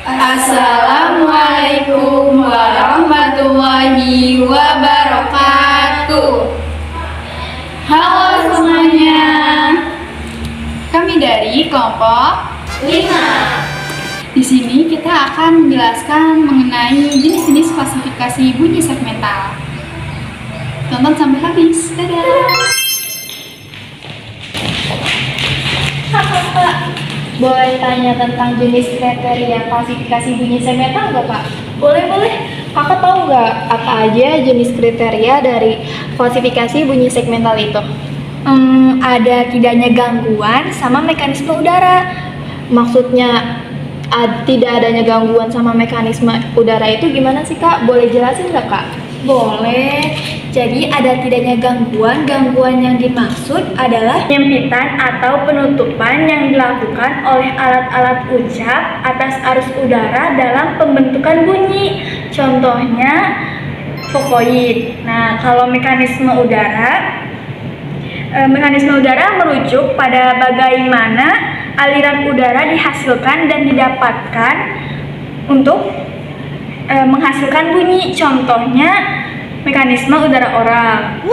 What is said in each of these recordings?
Assalamualaikum warahmatullahi wabarakatuh. Halo semuanya. Kami dari kelompok 5. Di sini kita akan menjelaskan mengenai jenis-jenis klasifikasi bunyi segmental. Tonton sampai habis. Dadah. Kakak, boleh tanya tentang jenis kriteria klasifikasi bunyi segmental nggak, Kak? Boleh. Kakak tahu nggak apa aja jenis kriteria dari klasifikasi bunyi segmental itu? Ada tidaknya gangguan sama mekanisme udara. Maksudnya tidak adanya gangguan sama mekanisme udara itu gimana sih, Kak? Boleh jelasin nggak, Kak? Boleh. Jadi ada tidaknya gangguan. Gangguan yang dimaksud adalah penyempitan atau penutupan yang dilakukan oleh alat-alat ucap atas arus udara dalam pembentukan bunyi. Contohnya vokoid. Nah, kalau mekanisme udara merujuk pada bagaimana aliran udara dihasilkan dan didapatkan untuk menghasilkan bunyi. Contohnya mekanisme udara oral.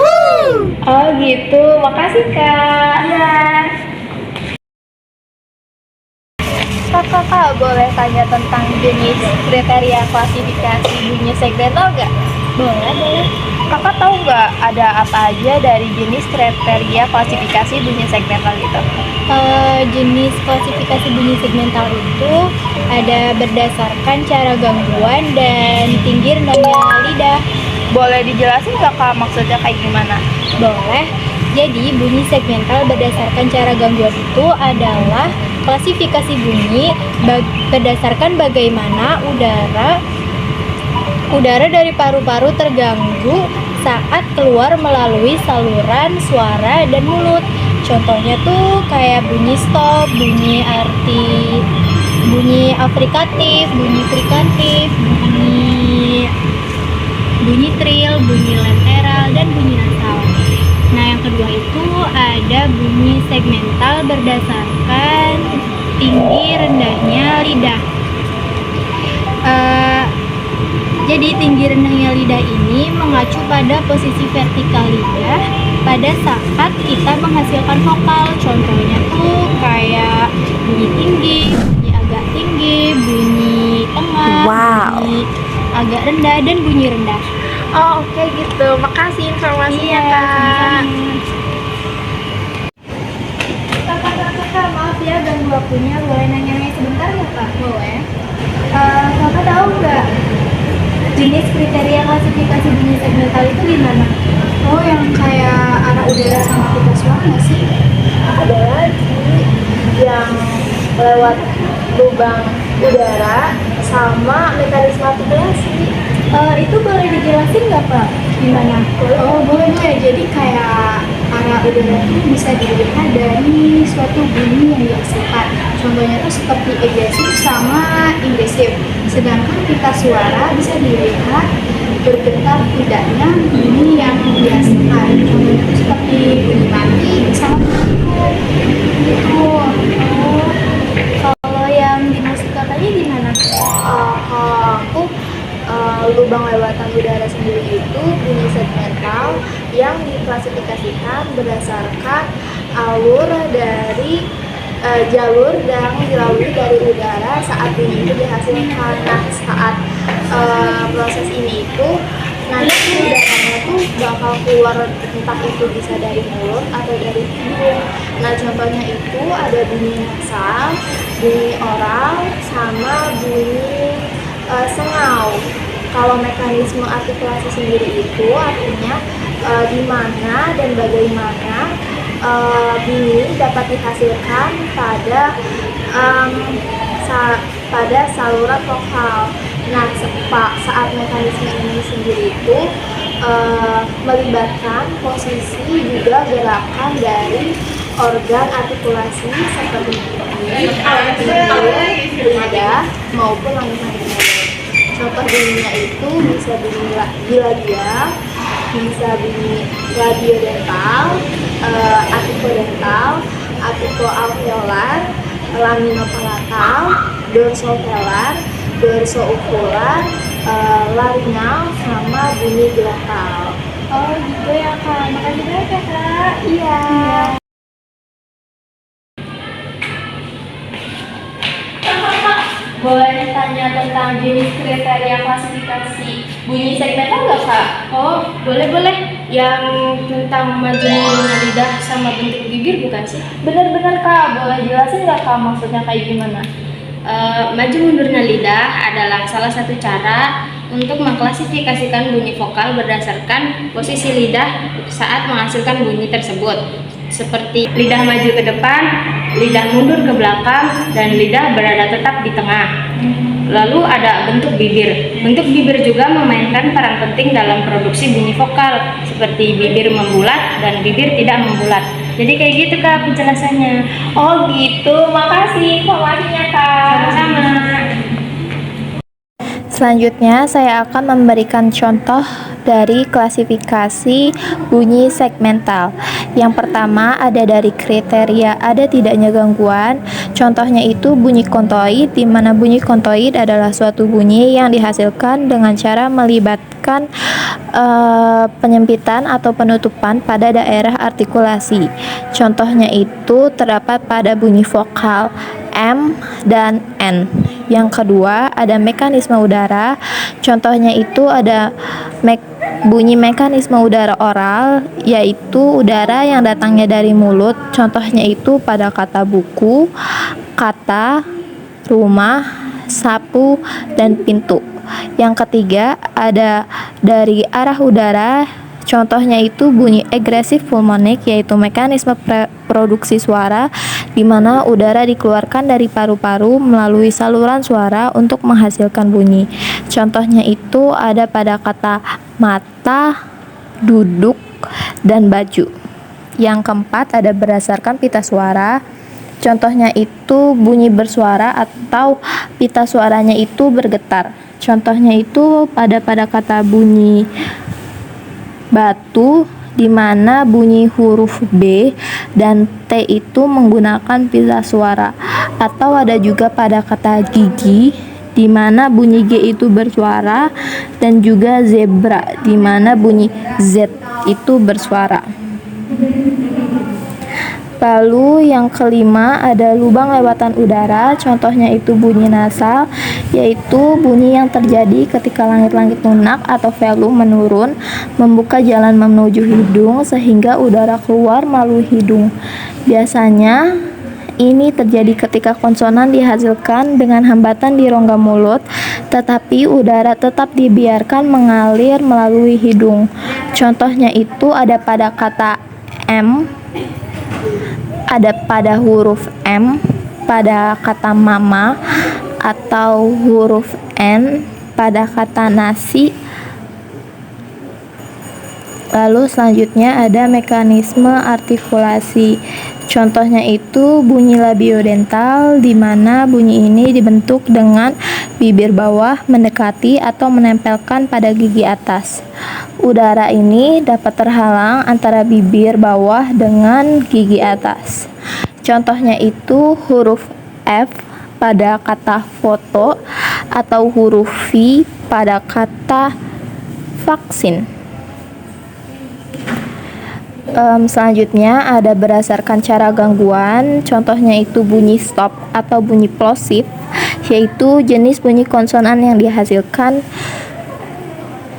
Oh gitu, makasih, Kak. Ya. Kakak boleh tanya tentang jenis kriteria klasifikasi bunyi segmental nggak? Boleh. Kakak tahu nggak ada apa aja dari jenis kriteria klasifikasi bunyi segmental itu? Jenis klasifikasi bunyi segmental itu ada berdasarkan cara gangguan dan tinggi rendahnya lidah. Boleh dijelasin nggak, Kak, maksudnya kayak gimana? Boleh. Jadi bunyi segmental berdasarkan cara gangguan itu adalah klasifikasi bunyi berdasarkan bagaimana udara dari paru-paru terganggu saat keluar melalui saluran suara dan mulut. Contohnya tuh kayak bunyi stop, bunyi afrikatif, bunyi frikatif, bunyi trill, bunyi lateral, dan bunyi nasal. Nah, yang kedua itu ada bunyi segmental berdasarkan tinggi rendahnya lidah. Jadi tinggi rendahnya lidah ini mengacu pada posisi vertikal lidah pada saat kita menghasilkan vokal. Contohnya tuh kayak bunyi tinggi, bunyi agak tinggi, bunyi tengah, bunyi agak rendah, dan bunyi rendah. Oh, oke gitu. Makasih informasinya, Kak. Kakak, maaf ya ganggu waktunya. Boleh nanya-nanya sebentar nggak, Kak? Boleh. Kakak tahu nggak jenis kriteria klasifikasi bunyi segmental itu gimana? Oh, yang kayak arah udara sama pita suara nggak sih? Ada lagi yang lewat lubang udara sama mekanisme artikulasi. Itu boleh dijelasin nggak, Pak? Gimana? Oh, boleh. Jadi kayak arah udara itu bisa dilihat dari suatu bunyi yang dihasilkan. Contohnya tuh seperti agresif sama invasif. Sedangkan pita suara bisa dilihat bergetar tidaknya bunyi yang dihasilkan. Contohnya tuh seperti bunyi mati sama bunyi gitu. Kalau yang dimaksud kakaknya gimana? Kalau aku lubang lewatan udara sendiri itu bunyi segmental yang diklasifikasikan berdasarkan jalur yang dilalui dari udara saat bunyi itu dihasilkan. Nah, saat proses ini itu nanti udaranya tuh bakal keluar, entah itu bisa dari mulut atau dari hidung. Nah, contohnya itu ada bunyi nasal, bunyi oral, sama bunyi sengau. Kalau mekanisme artikulasi sendiri itu artinya di mana dan bagaimana bunyi dapat dihasilkan pada saluran vokal. Nah, saat mekanisme ini sendiri itu melibatkan posisi juga gerakan dari organ artikulasi seperti hidung, lidah maupun langit-langit mulut. Contoh bunyinya itu bisa bunyi bilabial, bisa bunyi labiodental, apikodental, apikoalveolar, laminopalatal, dorsovelar, berseukuran, laringal, sama bunyi glottal. Oh gitu ya Kak, makasih banyak ya Kak. Iya. Boleh tanya tentang jenis kriteria klasifikasi bunyi segmental nggak Kak? Oh, boleh-boleh. Yang tentang maju mundurnya lidah sama bentuk bibir bukan sih? Bener-bener Kak, boleh jelasin nggak Kak maksudnya kayak gimana? Maju mundurnya lidah adalah salah satu cara untuk mengklasifikasikan bunyi vokal berdasarkan posisi lidah saat menghasilkan bunyi tersebut. Seperti lidah maju ke depan, lidah mundur ke belakang, dan lidah berada tetap di tengah. Lalu ada bentuk bibir. Bentuk bibir juga memainkan peran penting dalam produksi bunyi vokal, seperti bibir membulat dan bibir tidak membulat. Jadi kayak gitu Kak penjelasannya. Oh gitu, makasih informasinya Kak. Sama-sama. Selanjutnya saya akan memberikan contoh dari klasifikasi bunyi segmental. Yang pertama ada dari kriteria ada tidaknya gangguan. Contohnya itu bunyi kontoid, di mana bunyi kontoid adalah suatu bunyi yang dihasilkan dengan cara melibatkan penyempitan atau penutupan pada daerah artikulasi. Contohnya itu terdapat pada bunyi vokal M dan N. Yang kedua ada mekanisme udara. Contohnya itu ada bunyi mekanisme udara oral, yaitu udara yang datangnya dari mulut. Contohnya itu pada kata buku, kata, rumah, sapu, dan pintu. Yang ketiga ada dari arah udara. Contohnya itu bunyi agresif pulmonik, yaitu mekanisme produksi suara di mana udara dikeluarkan dari paru-paru melalui saluran suara untuk menghasilkan bunyi. Contohnya itu ada pada kata mata, duduk, dan baju. Yang keempat ada berdasarkan pita suara. Contohnya itu bunyi bersuara atau pita suaranya itu bergetar. Contohnya itu pada kata bunyi batu, di mana bunyi huruf B dan T itu menggunakan pita suara. Atau ada juga pada kata gigi, di mana bunyi G itu bersuara, dan juga zebra, di mana bunyi Z itu bersuara. Lalu yang kelima ada lubang lewatan udara. Contohnya itu bunyi nasal, yaitu bunyi yang terjadi ketika langit-langit lunak atau velum menurun, membuka jalan menuju hidung sehingga udara keluar melalui hidung. Biasanya ini terjadi ketika konsonan dihasilkan dengan hambatan di rongga mulut, tetapi udara tetap dibiarkan mengalir melalui hidung. Contohnya itu ada pada kata M, ada pada huruf M pada kata mama, atau huruf N pada kata nasi. Lalu selanjutnya ada mekanisme artikulasi. Contohnya itu bunyi labiodental, di mana bunyi ini dibentuk dengan bibir bawah mendekati atau menempelkan pada gigi atas. Udara ini dapat terhalang antara bibir bawah dengan gigi atas. Contohnya itu huruf F pada kata foto atau huruf V pada kata vaksin. Selanjutnya ada berdasarkan cara gangguan. Contohnya itu bunyi stop atau bunyi plosive, yaitu jenis bunyi konsonan yang dihasilkan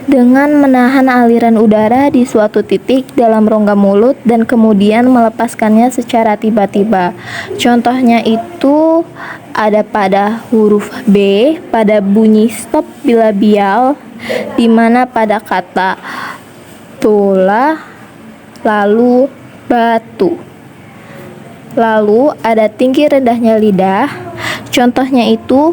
dengan menahan aliran udara di suatu titik dalam rongga mulut dan kemudian melepaskannya secara tiba-tiba. Contohnya itu ada pada huruf B pada bunyi stop bilabial, di mana pada kata tula, lalu batu. Lalu ada tinggi rendahnya lidah. Contohnya itu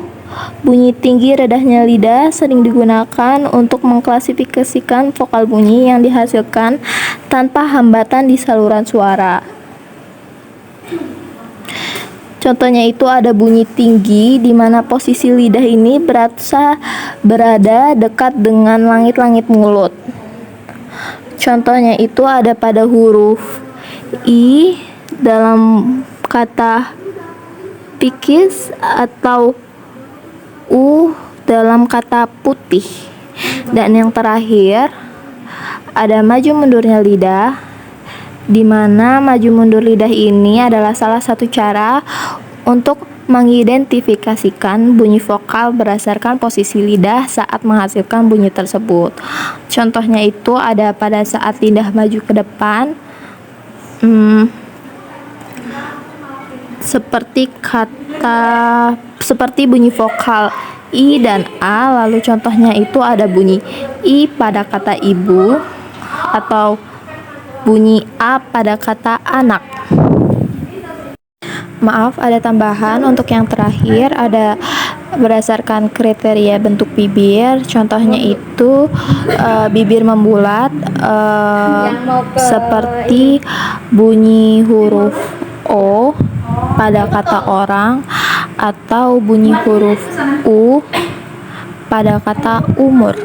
bunyi tinggi rendahnya lidah sering digunakan untuk mengklasifikasikan vokal bunyi yang dihasilkan tanpa hambatan di saluran suara. Contohnya itu ada bunyi tinggi, di mana posisi lidah ini berada dekat dengan langit-langit mulut. Contohnya itu ada pada huruf I dalam kata pikis, atau U dalam kata putih. Dan yang terakhir ada maju mundurnya lidah, di mana maju mundur lidah ini adalah salah satu cara untuk mengidentifikasikan bunyi vokal berdasarkan posisi lidah saat menghasilkan bunyi tersebut. Contohnya itu ada pada saat lidah maju ke depan, seperti bunyi vokal I dan A. Lalu contohnya itu ada bunyi I pada kata ibu atau bunyi A pada kata anak. Maaf, ada tambahan untuk yang terakhir, ada berdasarkan kriteria bentuk bibir. Contohnya itu bibir membulat, seperti bunyi huruf O pada kata orang atau bunyi huruf U pada kata umur.